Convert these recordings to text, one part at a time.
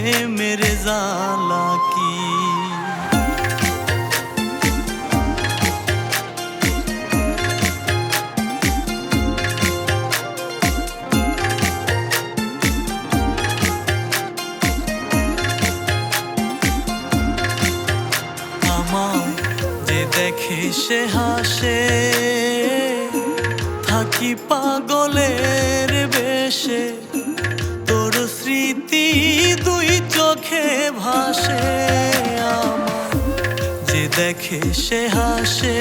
প্রেমের জ্বালা কি। আমায় যে দেখে সে হাসে, থাকি পাগলের বেশে, তোর স্মৃতি দুই চোখে ভাসে। আমায় যে দেখে সে হাসে,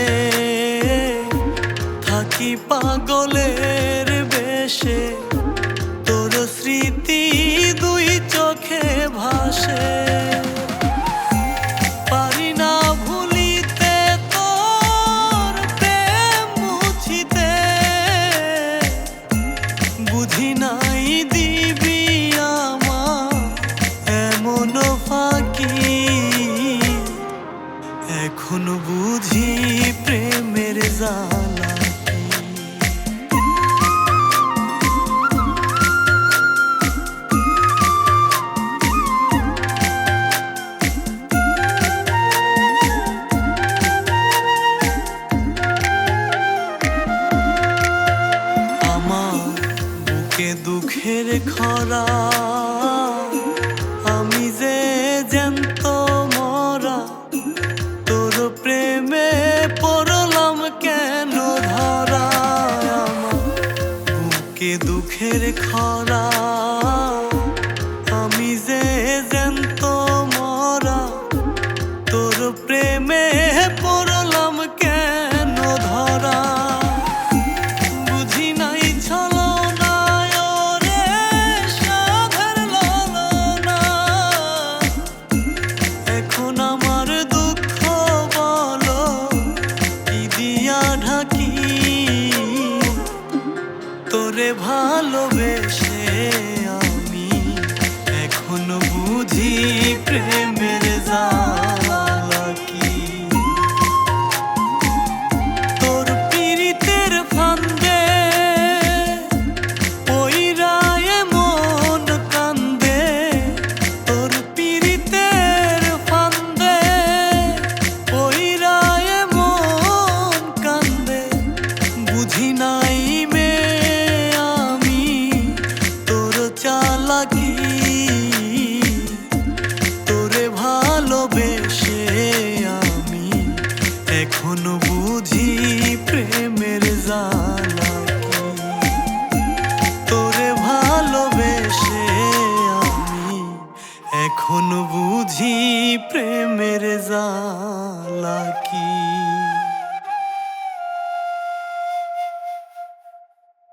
থাকি পাগলের বেশে, তোর স্মৃতি দুই চোখে ভাসে। বুঝি নাই দিবি আমার এমন ফাঁকি, এখন বুঝি প্রেমের জ্বালা কি। দুঃখের খরা আমি যে জ্যান্ত মরা, তোর প্রেমে পড়লাম কেন ধরা। আমার বুকে দুঃখের খরা আমি যে জ্যান্ত মরা, তোর প্রেমে পড়লাম কেন ধরা। তোরে ভালোবেসে আমি এখন বুঝি প্রেমের জ্বালা কি। তোর পীড়িতের ফান্দে পইরা এমন কান্দে, তোর পীড়িতের ফান্দে পইরা এমন কান্দে। বুঝি নাই চালাকি, তোরে ভালোবেসে আমি এখন বুঝি প্রেমের জ্বালা কি। তোরে ভালোবেসে আমি এখন বুঝি প্রেমের জ্বালা কি।